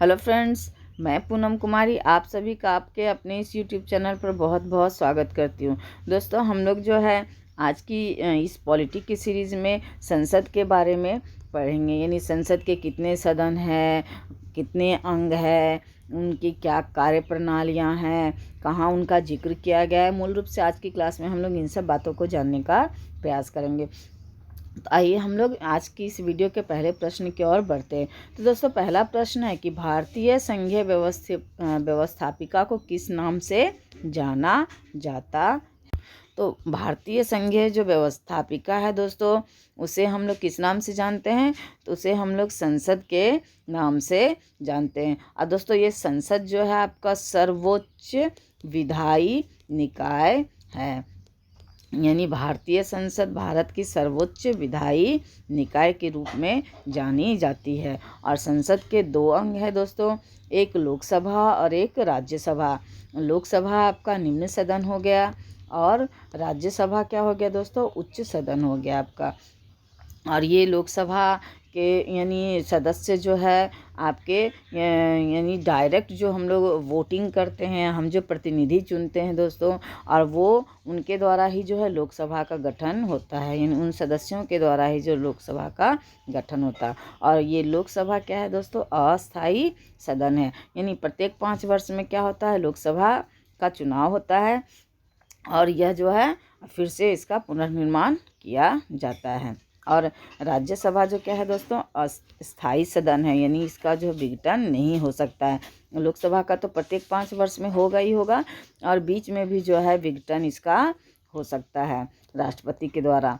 Hello friends, मैं पूनम कुमारी आप सभी का आपके अपने इस यूट्यूब चैनल पर बहुत बहुत स्वागत करती हूँ। दोस्तों, हम लोग जो है आज की इस पॉलिटिक की सीरीज़ में संसद के बारे में पढ़ेंगे। यानी संसद के कितने सदन हैं, कितने अंग हैं, उनकी क्या कार्य प्रणालियाँ हैं, कहाँ उनका जिक्र किया गया है। मूल रूप से आज की क्लास में हम लोग इन सब बातों को जानने का प्रयास करेंगे। तो आइए हम लोग आज की इस वीडियो के पहले प्रश्न की ओर बढ़ते हैं। तो दोस्तों, पहला प्रश्न है कि भारतीय संघीय व्यवस्थापिका को किस नाम से जाना जाता। तो भारतीय संघीय जो व्यवस्थापिका है दोस्तों, उसे हम लोग किस नाम से जानते हैं? तो उसे हम लोग संसद के नाम से जानते हैं। और दोस्तों, ये संसद जो है आपका सर्वोच्च विधायी निकाय है। यानी भारतीय संसद भारत की सर्वोच्च विधायी निकाय के रूप में जानी जाती है। और संसद के दो अंग हैं दोस्तों, एक लोकसभा और एक राज्यसभा। लोकसभा आपका निम्न सदन हो गया और राज्यसभा क्या हो गया दोस्तों? उच्च सदन हो गया आपका। और ये लोकसभा के यानी सदस्य जो है आपके यानी डायरेक्ट जो हम लोग वोटिंग करते हैं, हम जो प्रतिनिधि चुनते हैं दोस्तों, और वो उनके द्वारा ही जो है लोकसभा का गठन होता है। यानी उन सदस्यों के द्वारा ही जो लोकसभा का गठन होता है। और ये लोकसभा क्या है दोस्तों? अस्थाई सदन है। यानी प्रत्येक 5 वर्ष में क्या होता है? लोकसभा का चुनाव होता है और यह जो है फिर से इसका पुनर्निर्माण किया जाता है। और राज्यसभा जो क्या है दोस्तों? अस्थाई सदन है। यानी इसका जो विघटन नहीं हो सकता है। लोकसभा का तो प्रत्येक 5 वर्ष में होगा ही होगा, और बीच में भी जो है विघटन इसका हो सकता है राष्ट्रपति के द्वारा।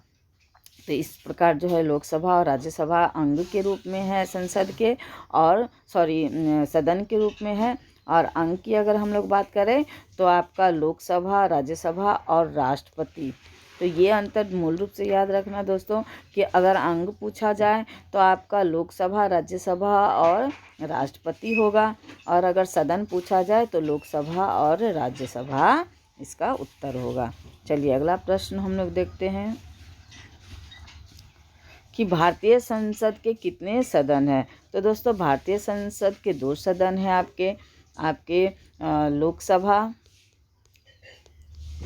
तो इस प्रकार जो है लोकसभा और राज्यसभा अंग के रूप में है संसद के, और सदन के रूप में है। और अंग की अगर हम लोग बात करें तो आपका लोकसभा, राज्यसभा और राष्ट्रपति। तो ये अंतर मूल रूप से याद रखना दोस्तों कि अगर अंग पूछा जाए तो आपका लोकसभा, राज्यसभा और राष्ट्रपति होगा, और अगर सदन पूछा जाए तो लोकसभा और राज्यसभा इसका उत्तर होगा। चलिए अगला प्रश्न हम लोग देखते हैं कि भारतीय संसद के कितने सदन हैं। तो दोस्तों, भारतीय संसद के 2 सदन हैं आपके लोकसभा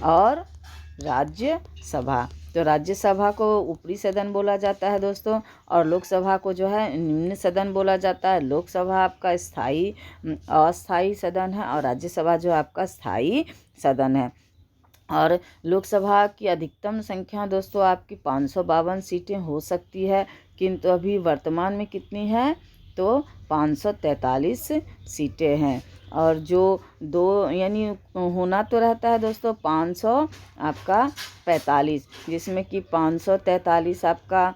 और राज्यसभा। तो राज्यसभा को ऊपरी सदन बोला जाता है दोस्तों, और लोकसभा को जो है निम्न सदन बोला जाता है। लोकसभा आपका अस्थाई सदन है और राज्यसभा जो आपका स्थायी सदन है। और लोकसभा की अधिकतम संख्या दोस्तों आपकी 552 सीटें हो सकती है, किंतु अभी वर्तमान में कितनी है? तो 543 सीटें हैं। और जो दो यानी होना तो रहता है दोस्तों 500 आपका 45, जिसमें कि 543 आपका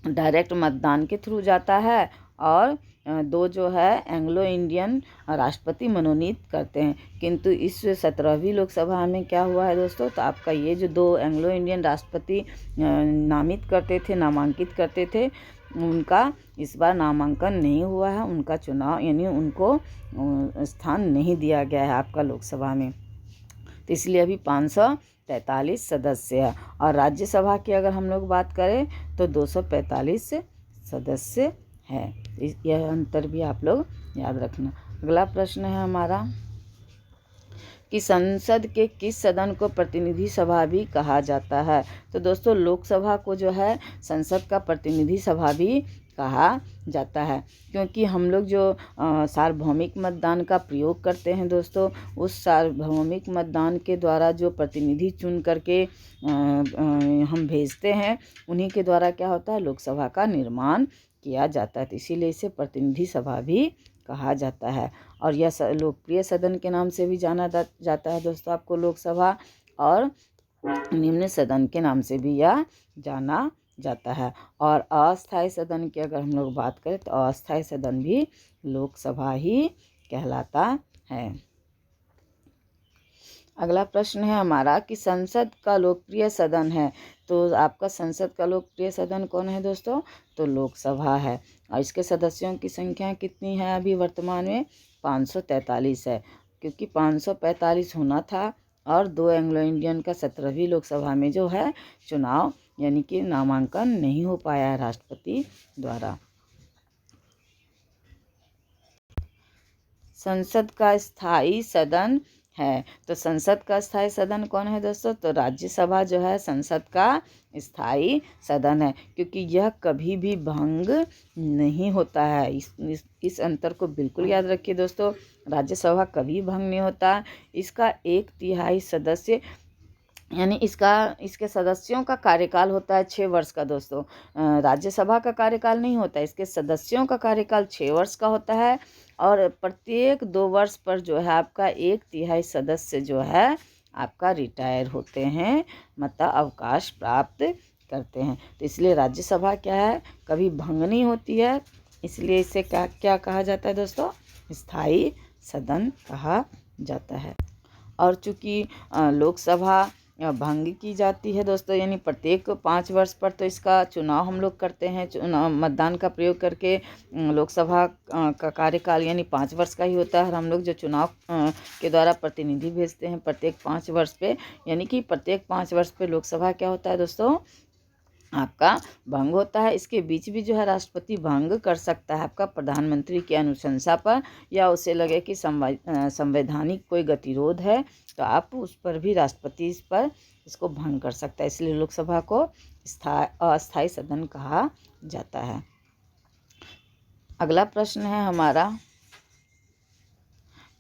डायरेक्ट मतदान के थ्रू जाता है, और 2 जो है एंग्लो इंडियन राष्ट्रपति मनोनीत करते हैं। किंतु इस 17वीं लोकसभा में क्या हुआ है दोस्तों? तो आपका ये जो 2 एंग्लो इंडियन राष्ट्रपति नामांकित करते थे, उनका इस बार नामांकन नहीं हुआ है। उनका चुनाव यानी उनको स्थान नहीं दिया गया है आपका लोकसभा में। तो इसलिए अभी 543 सदस्य है। और राज्यसभा की अगर हम लोग बात करें तो 245 सदस्य हैं। यह अंतर भी आप लोग याद रखना। अगला प्रश्न है हमारा कि संसद के किस सदन को प्रतिनिधि सभा भी कहा जाता है। तो दोस्तों, लोकसभा को जो है संसद का प्रतिनिधि सभा भी कहा जाता है, क्योंकि हम लोग जो सार्वभौमिक मतदान का प्रयोग करते हैं दोस्तों, उस सार्वभौमिक मतदान के द्वारा जो प्रतिनिधि चुन करके हम भेजते हैं, उन्हीं के द्वारा क्या होता है? लोकसभा का निर्माण किया जाता है। तो इसीलिए इसे प्रतिनिधि सभा भी कहा जाता है। और यह लोकप्रिय सदन के नाम से भी जाना जाता है दोस्तों आपको लोकसभा, और निम्न सदन के नाम से भी यह जाना जाता है। और अस्थाई सदन की अगर हम लोग बात करें तो अस्थाई सदन भी लोकसभा ही कहलाता है। अगला प्रश्न है हमारा कि संसद का लोकप्रिय सदन है। तो आपका संसद का लोकप्रिय सदन कौन है दोस्तों? तो लोकसभा है। और इसके सदस्यों की संख्या कितनी है अभी वर्तमान में? 543 है, क्योंकि 545 होना था, और 2 एंग्लो इंडियन का 17वीं लोकसभा में जो है चुनाव यानी कि नामांकन नहीं हो पाया है राष्ट्रपति द्वारा। संसद का स्थायी सदन है। तो संसद का स्थायी सदन कौन है दोस्तों? तो राज्यसभा जो है संसद का स्थायी सदन है, क्योंकि यह कभी भी भंग नहीं होता है। इस अंतर को बिल्कुल याद रखिए दोस्तों। राज्यसभा कभी भंग नहीं होता। इसका 1/3 सदस्य यानी इसके सदस्यों का कार्यकाल होता है 6 वर्ष का दोस्तों। राज्यसभा का कार्यकाल नहीं होता, इसके सदस्यों का कार्यकाल 6 वर्ष का होता है। और प्रत्येक 2 वर्ष पर जो है आपका 1/3 सदस्य जो है आपका रिटायर होते हैं, मतलब अवकाश प्राप्त करते हैं। तो इसलिए राज्यसभा क्या है, कभी भंग नहीं होती है, इसलिए इसे क्या क्या कहा जाता है दोस्तों? स्थायी सदन कहा जाता है। और चूँकि लोकसभा भंग की जाती है दोस्तों, यानी प्रत्येक 5 वर्ष पर तो इसका चुनाव हम लोग करते हैं। चुनाव मतदान का प्रयोग करके लोकसभा का कार्यकाल यानी 5 वर्ष का ही होता है। और हम लोग जो चुनाव के द्वारा प्रतिनिधि भेजते हैं प्रत्येक 5 वर्ष पे, यानी कि प्रत्येक 5 वर्ष पे लोकसभा क्या होता है दोस्तों? आपका भंग होता है। इसके बीच भी जो है राष्ट्रपति भंग कर सकता है आपका प्रधानमंत्री की अनुशंसा पर, या उसे लगे कि संवैधानिक कोई गतिरोध है तो आप उस पर भी राष्ट्रपति इस पर इसको भंग कर सकता है। इसलिए लोकसभा को अस्थायी सदन कहा जाता है। अगला प्रश्न है हमारा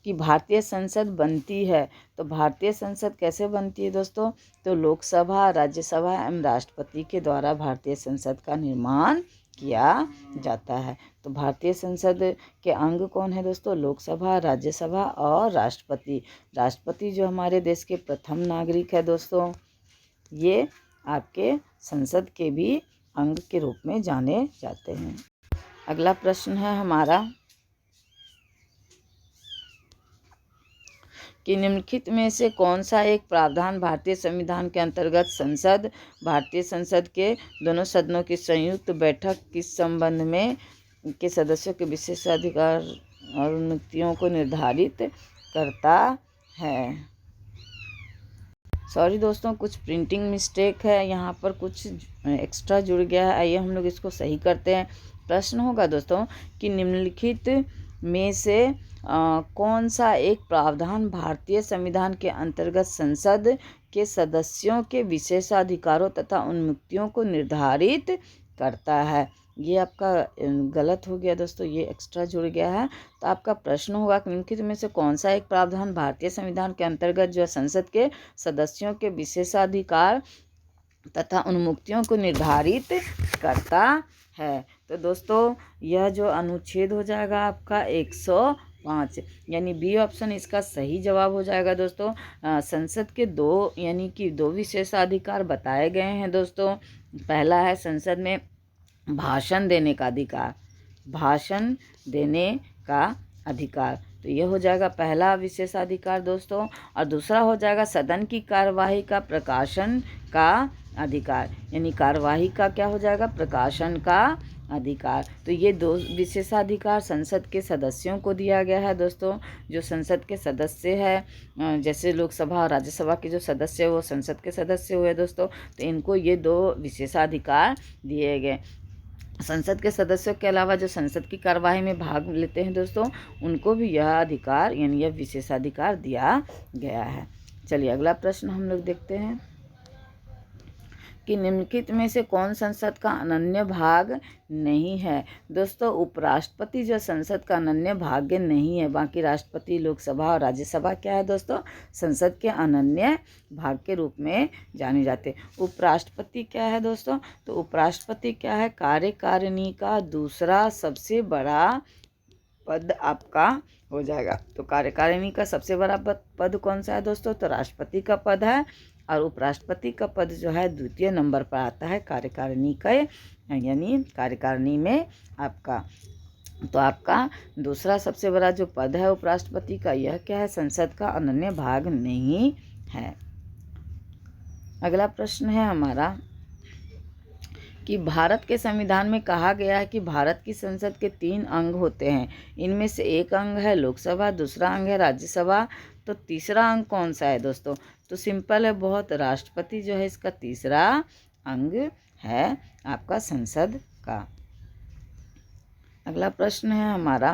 कि भारतीय संसद बनती है। तो भारतीय संसद कैसे बनती है दोस्तों? तो लोकसभा, राज्यसभा एवं राष्ट्रपति के द्वारा भारतीय संसद का निर्माण किया जाता है। तो भारतीय संसद के अंग कौन है दोस्तों? लोकसभा, राज्यसभा और राष्ट्रपति। राष्ट्रपति जो हमारे देश के प्रथम नागरिक है दोस्तों, ये आपके संसद के भी अंग के रूप में जाने जाते हैं। अगला प्रश्न है हमारा कि निम्नलिखित में से कौन सा एक प्रावधान भारतीय संविधान के अंतर्गत संसद, भारतीय संसद के दोनों सदनों की संयुक्त बैठक किस संबंध में के सदस्यों के विशेषाधिकार और उन्नतियों को निर्धारित करता है? सॉरी दोस्तों, कुछ प्रिंटिंग मिस्टेक है, यहाँ पर कुछ एक्स्ट्रा जुड़ गया है। आइए हम लोग इसको सही करते हैं। प्रश्न होगा दोस्तों कि निम्नलिखित में से कौन सा एक प्रावधान भारतीय संविधान के अंतर्गत संसद के सदस्यों के विशेषाधिकारों तथा उन्मुक्तियों को निर्धारित करता है? ये आपका गलत हो गया दोस्तों, ये एक्स्ट्रा जुड़ गया है। तो आपका प्रश्न होगा कि निम्नलिखित में से कौन सा एक प्रावधान भारतीय संविधान के अंतर्गत जो संसद के सदस्यों के विशेषाधिकार तथा उन्मुक्तियों को निर्धारित करता है? तो दोस्तों यह जो अनुच्छेद हो जाएगा आपका 105, यानी बी ऑप्शन इसका सही जवाब हो जाएगा दोस्तों। संसद के दो विशेषाधिकार बताए गए हैं दोस्तों। पहला है संसद में भाषण देने का अधिकार, भाषण देने का अधिकार, तो ये हो जाएगा पहला विशेषाधिकार दोस्तों। और दूसरा हो जाएगा सदन की कार्यवाही का प्रकाशन का अधिकार, यानी कार्यवाही का क्या हो जाएगा? प्रकाशन का अधिकार। तो ये 2 विशेषाधिकार संसद के सदस्यों को दिया गया है दोस्तों। जो संसद के सदस्य है, जैसे लोकसभा और राज्यसभा के जो सदस्य वो संसद के सदस्य हुए दोस्तों, तो इनको ये 2 विशेषाधिकार दिए गए। संसद के सदस्यों के अलावा जो संसद की कार्यवाही में भाग लेते हैं दोस्तों, उनको भी यह अधिकार यानी यह विशेषाधिकार दिया गया है। चलिए अगला प्रश्न हम लोग देखते हैं कि निम्नलिखित में से कौन संसद का अनन्य भाग नहीं है? दोस्तों उपराष्ट्रपति जो संसद का अनन्य भाग्य नहीं है, बाकी राष्ट्रपति, लोकसभा और राज्यसभा क्या है दोस्तों? संसद के अनन्य भाग के रूप में जाने जाते। उपराष्ट्रपति क्या है दोस्तों? तो उपराष्ट्रपति क्या है? कार्यकारिणी का दूसरा सबसे बड़ा पद आपका हो जाएगा। तो कार्यकारिणी का सबसे बड़ा पद कौन सा है दोस्तों? तो राष्ट्रपति का पद है। और उपराष्ट्रपति का पद जो है द्वितीय नंबर पर आता है कार्यकारिणी का, यानी कार्यकारिणी में आपका। तो आपका दूसरा सबसे बड़ा जो पद है उपराष्ट्रपति का, यह क्या है? संसद का अनन्य भाग नहीं है। अगला प्रश्न है हमारा कि भारत के संविधान में कहा गया है कि भारत की संसद के 3 अंग होते हैं। इनमें से एक अंग है लोकसभा, दूसरा अंग है राज्यसभा, तो तीसरा अंग कौन सा है दोस्तों? तो सिंपल है बहुत, राष्ट्रपति जो है इसका तीसरा अंग है आपका संसद का। अगला प्रश्न है हमारा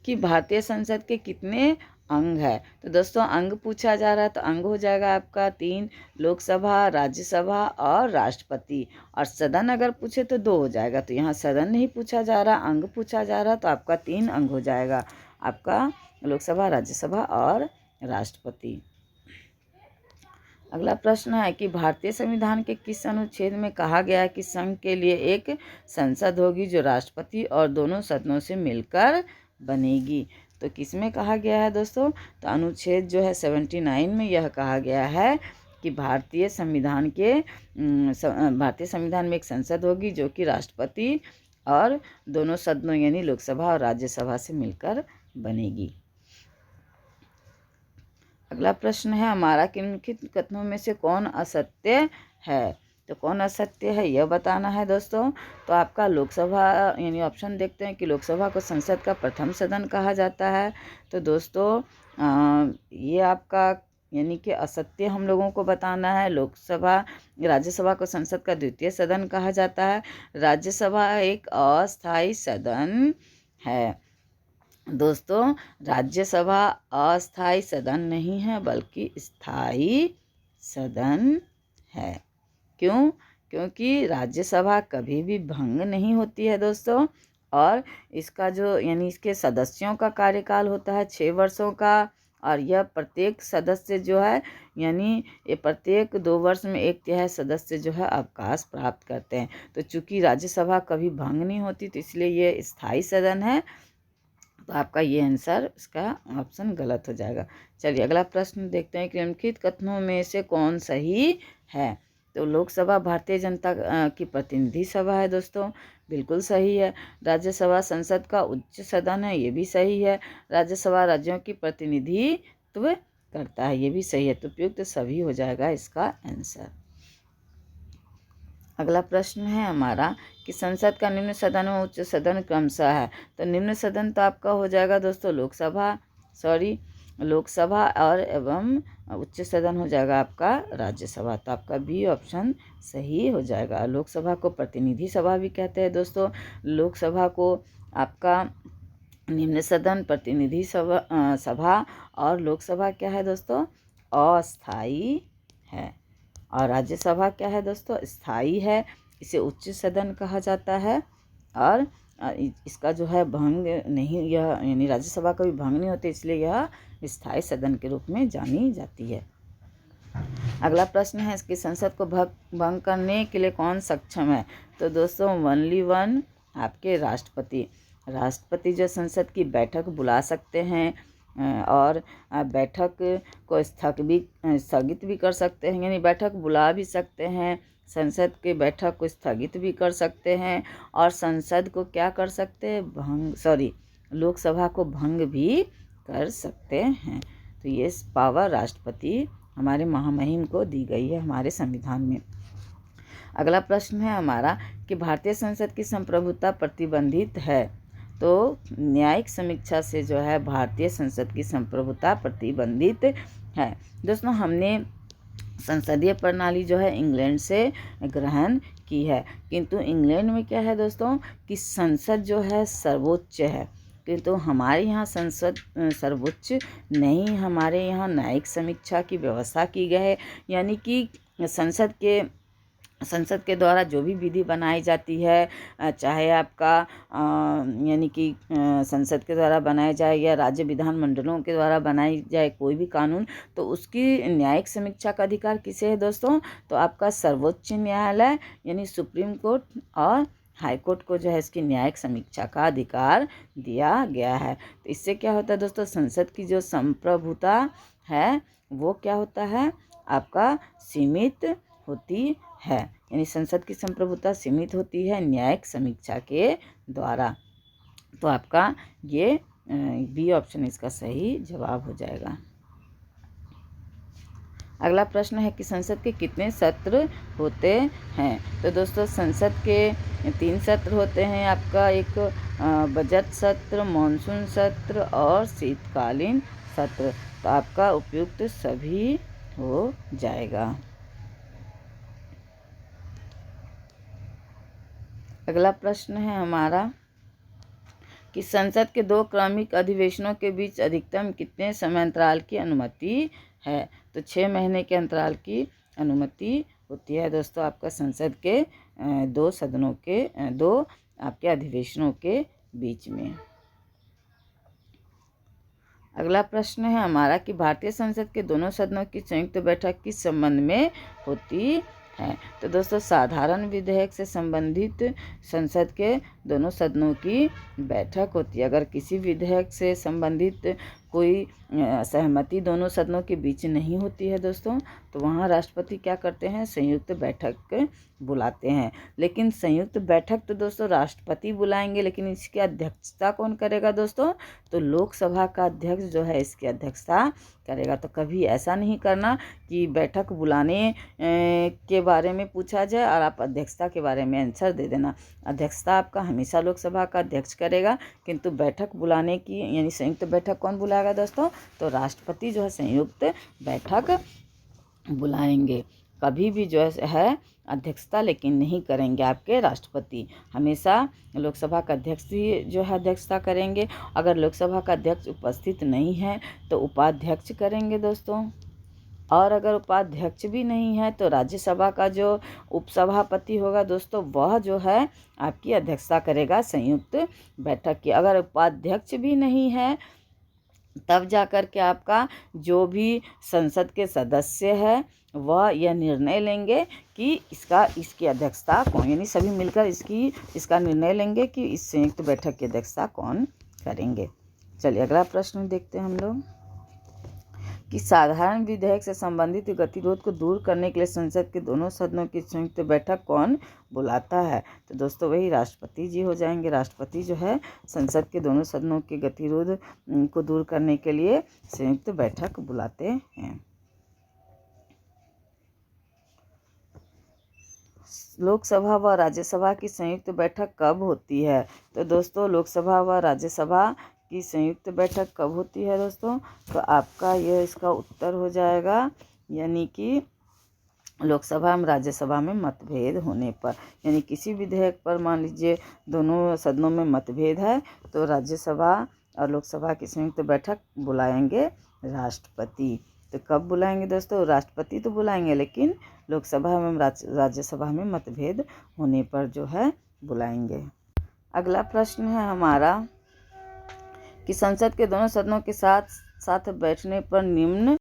कि भारतीय संसद के कितने अंग है। तो दोस्तों अंग पूछा जा रहा है तो अंग हो जाएगा आपका 3, लोकसभा, राज्यसभा और राष्ट्रपति। और सदन अगर पूछे तो 2 हो जाएगा। तो यहाँ सदन नहीं पूछा जा रहा, अंग पूछा जा रहा, तो आपका 3 अंग हो जाएगा, आपका लोकसभा, राज्यसभा और राष्ट्रपति। अगला प्रश्न है कि भारतीय संविधान के किस अनुच्छेद में कहा गया है कि संघ के लिए एक संसद होगी जो राष्ट्रपति और दोनों सदनों से मिलकर बनेगी। तो किस में कहा गया है दोस्तों? तो अनुच्छेद जो है 79 में यह कहा गया है कि भारतीय संविधान में एक संसद होगी जो कि राष्ट्रपति और दोनों सदनों यानी लोकसभा और राज्यसभा से मिलकर बनेगी। अगला प्रश्न है हमारा, निम्नलिखित कथनों में से कौन असत्य है? तो कौन असत्य है यह बताना है दोस्तों। तो आपका लोकसभा यानी ऑप्शन देखते हैं कि लोकसभा को संसद का प्रथम सदन कहा जाता है। तो दोस्तों ये आपका यानी कि असत्य हम लोगों को बताना है। राज्यसभा को संसद का द्वितीय सदन कहा जाता है। राज्यसभा एक अस्थायी सदन है। दोस्तों राज्यसभा अस्थायी सदन नहीं है बल्कि स्थायी सदन है। क्यों? क्योंकि राज्यसभा कभी भी भंग नहीं होती है दोस्तों। और इसका जो यानी इसके सदस्यों का कार्यकाल होता है 6 वर्षों का। और यह प्रत्येक सदस्य जो है यानी ये प्रत्येक 2 वर्ष में 1/3 सदस्य जो है अवकाश प्राप्त करते हैं। तो चूँकि राज्यसभा कभी भंग नहीं होती तो इसलिए ये स्थायी सदन है। तो आपका ये आंसर इसका ऑप्शन गलत हो जाएगा। चलिए अगला प्रश्न देखते हैं कि निम्नलिखित कथनों में से कौन सही है। तो लोकसभा भारतीय जनता की प्रतिनिधि सभा है दोस्तों, बिल्कुल सही है। राज्यसभा संसद का उच्च सदन है, ये भी सही है। राज्यसभा राज्यों की प्रतिनिधित्व करता है, ये भी सही है। तो उपयुक्त सभी हो जाएगा इसका आंसर। अगला प्रश्न है हमारा कि संसद का निम्न सदन व उच्च सदन क्रमशः है। तो निम्न सदन तो आपका हो जाएगा दोस्तों लोकसभा और एवं उच्च सदन हो जाएगा आपका राज्यसभा। तो आपका बी ऑप्शन सही हो जाएगा। लोकसभा को प्रतिनिधि सभा भी कहते हैं दोस्तों। लोकसभा को आपका निम्न सदन, प्रतिनिधि सभा और लोकसभा क्या है दोस्तों? अस्थाई है। और राज्यसभा क्या है दोस्तों? स्थायी है। इसे उच्च सदन कहा जाता है। और इसका जो है भंग नहीं, यह यानी राज्यसभा का भी भंग नहीं होता, इसलिए यह स्थायी सदन के रूप में जानी जाती है। अगला प्रश्न है इसकी संसद को भंग करने के लिए कौन सक्षम है? तो दोस्तों ओनली वन आपके राष्ट्रपति जो संसद की बैठक बुला सकते हैं और बैठक को स्थगित भी कर सकते हैं, यानी बैठक बुला भी सकते हैं, संसद के बैठक को स्थगित भी कर सकते हैं और संसद को क्या कर सकते हैं? लोकसभा को भंग भी कर सकते हैं। तो ये पावर राष्ट्रपति हमारे महामहिम को दी गई है हमारे संविधान में। अगला प्रश्न है हमारा कि भारतीय संसद की संप्रभुता प्रतिबंधित है। तो न्यायिक समीक्षा से जो है भारतीय संसद की संप्रभुता प्रतिबंधित है। दोस्तों हमने संसदीय प्रणाली जो है इंग्लैंड से ग्रहण की है, किंतु इंग्लैंड में क्या है दोस्तों कि संसद जो है सर्वोच्च है, किंतु हमारे यहाँ संसद सर्वोच्च नहीं। हमारे यहाँ न्यायिक समीक्षा की व्यवस्था की गई है, यानी कि संसद के द्वारा जो भी विधि बनाई जाती है, चाहे आपका यानी कि संसद के द्वारा बनाया जाए या राज्य विधानमंडलों के द्वारा बनाई जाए कोई भी कानून, तो उसकी न्यायिक समीक्षा का अधिकार किसे है दोस्तों? तो आपका सर्वोच्च न्यायालय यानी सुप्रीम कोर्ट और हाई कोर्ट को जो है इसकी न्यायिक समीक्षा का अधिकार दिया गया है। तो इससे क्या होता है दोस्तों, संसद की जो संप्रभुता है वो क्या होता है आपका सीमित होती है, यानी संसद की संप्रभुता सीमित होती है न्यायिक समीक्षा के द्वारा। तो आपका ये बी ऑप्शन इसका सही जवाब हो जाएगा। अगला प्रश्न है कि संसद के कितने सत्र होते हैं? तो दोस्तों संसद के 3 सत्र होते हैं। आपका एक बजट सत्र, मॉनसून सत्र और शीतकालीन सत्र। तो आपका उपयुक्त सभी हो जाएगा। अगला प्रश्न है हमारा कि संसद के 2 क्रमिक अधिवेशनों के बीच अधिकतम कितने समयांतराल की अनुमति है। तो 6 महीने के अंतराल की अनुमति होती है दोस्तों आपका संसद के 2 सदनों के 2 आपके अधिवेशनों के बीच में। अगला प्रश्न है हमारा कि भारतीय संसद के दोनों सदनों की संयुक्त बैठक किस संबंध में होती है। तो दोस्तों साधारण विधेयक से संबंधित संसद के दोनों सदनों की बैठक होती है। अगर किसी विधेयक से संबंधित कोई सहमति दोनों सदनों के बीच नहीं होती है दोस्तों, तो वहाँ राष्ट्रपति क्या करते हैं, संयुक्त बैठक बुलाते हैं। लेकिन संयुक्त बैठक तो दोस्तों राष्ट्रपति बुलाएंगे, लेकिन इसकी अध्यक्षता कौन करेगा दोस्तों, तो लोकसभा का अध्यक्ष जो है इसकी अध्यक्षता करेगा। तो कभी ऐसा नहीं करना कि बैठक बुलाने के बारे में पूछा जाए और आप अध्यक्षता के बारे में आंसर दे देना। अध्यक्षता आपका हमेशा लोकसभा का अध्यक्ष करेगा, किंतु बैठक बुलाने की यानी संयुक्त बैठक कौन बुलाएगा दोस्तों, तो राष्ट्रपति जो है संयुक्त बैठक बुलाएंगे। कभी भी जो है अध्यक्षता लेकिन नहीं करेंगे आपके राष्ट्रपति, हमेशा लोकसभा का अध्यक्ष ही जो है अध्यक्षता करेंगे। अगर लोकसभा का अध्यक्ष उपस्थित नहीं है तो उपाध्यक्ष करेंगे दोस्तों, और अगर उपाध्यक्ष भी नहीं है तो राज्यसभा का जो उपसभापति होगा दोस्तों वह जो है आपकी अध्यक्षता करेगा संयुक्त बैठक की। अगर उपाध्यक्ष भी नहीं है तब जाकर के आपका जो भी संसद के सदस्य है वह यह निर्णय लेंगे कि इसकी अध्यक्षता कौन, यानी सभी मिलकर इसका निर्णय लेंगे कि इस संयुक्त बैठक की अध्यक्षता कौन करेंगे। चलिए अगला प्रश्न देखते हैं हम लोग कि साधारण विधेयक से संबंधित गतिरोध को दूर करने के लिए संसद के दोनों सदनों की संयुक्त बैठक कौन बुलाता है। तो दोस्तों वही राष्ट्रपति जी हो जाएंगे। राष्ट्रपति जो है संसद के दोनों सदनों के गतिरोध को दूर करने के लिए संयुक्त बैठक बुलाते हैं। लोकसभा व राज्यसभा की संयुक्त बैठक कब होती है। तो दोस्तों लोकसभा व राज्यसभा की संयुक्त बैठक कब होती है दोस्तों, तो आपका यह इसका उत्तर हो जाएगा, यानी कि लोकसभा एवं राज्यसभा में मतभेद होने पर, यानी किसी विधेयक पर मान लीजिए दोनों सदनों में मतभेद है तो राज्यसभा और लोकसभा की संयुक्त बैठक बुलाएंगे राष्ट्रपति। तो कब बुलाएंगे दोस्तों, राष्ट्रपति तो बुलाएंगे लेकिन लोकसभा एवं राज्यसभा में मतभेद होने पर जो है बुलाएंगे। अगला प्रश्न है हमारा कि संसद के दोनों सदनों के साथ साथ बैठने पर निम्न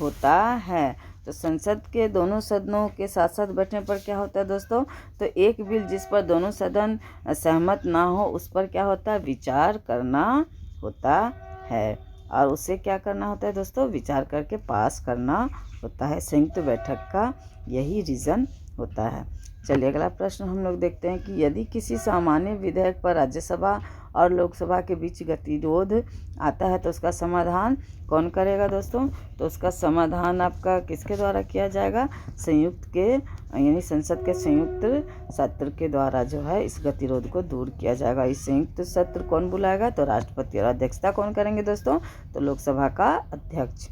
होता है। तो संसद के दोनों सदनों के साथ साथ बैठने पर क्या होता है दोस्तों, तो एक बिल जिस पर दोनों सदन सहमत ना हो उस पर क्या होता है, विचार करना होता है, और उसे क्या करना होता है दोस्तों, विचार करके पास करना होता है। संयुक्त बैठक का यही रीज़न होता है। चलिए अगला प्रश्न हम लोग देखते हैं कि यदि किसी सामान्य विधेयक पर राज्यसभा और लोकसभा के बीच गतिरोध आता है तो उसका समाधान कौन करेगा दोस्तों, तो उसका समाधान आपका किसके द्वारा किया जाएगा, संयुक्त के यानी संसद के संयुक्त सत्र के द्वारा जो है इस गतिरोध को दूर किया जाएगा। इस संयुक्त सत्र कौन बुलाएगा, तो राष्ट्रपति, और अध्यक्षता कौन करेंगे दोस्तों, तो लोकसभा का अध्यक्ष।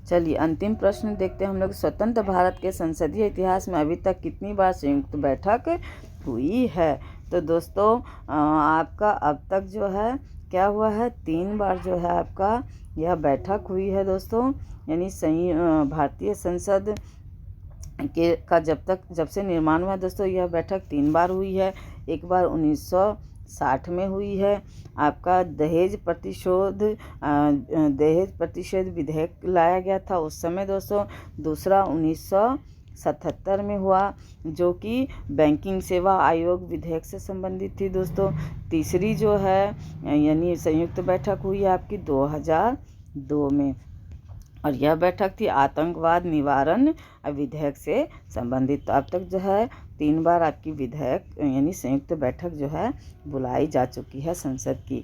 चलिए अंतिम प्रश्न देखते हैं हम लोग, स्वतंत्र भारत के संसदीय इतिहास में अभी तक कितनी बार संयुक्त बैठक हुई है। तो दोस्तों आपका अब तक जो है क्या हुआ है, 3 बार जो है आपका यह बैठक हुई है दोस्तों, यानी भारतीय संसद का जब से निर्माण हुआ दोस्तों यह बैठक 3 बार हुई है। एक बार 1960 में हुई है, आपका दहेज प्रतिशोध विधेयक लाया गया था उस समय दोस्तों। दूसरा 1977 में हुआ जो कि बैंकिंग सेवा आयोग विधेयक से संबंधित थी दोस्तों। तीसरी जो है यानी संयुक्त बैठक हुई है आपकी 2002 में, और यह बैठक थी आतंकवाद निवारण विधेयक से संबंधित। तो अब तक जो है 3 बार आपकी विधेयक यानी संयुक्त बैठक जो है बुलाई जा चुकी है संसद की।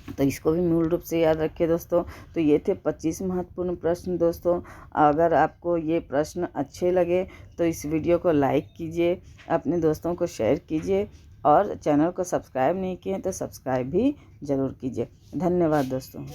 तो इसको भी मूल रूप से याद रखिए दोस्तों। तो ये थे 25 महत्वपूर्ण प्रश्न दोस्तों। अगर आपको ये प्रश्न अच्छे लगे तो इस वीडियो को लाइक कीजिए, अपने दोस्तों को शेयर कीजिए, और चैनल को सब्सक्राइब नहीं किए तो सब्सक्राइब भी ज़रूर कीजिए। धन्यवाद दोस्तों।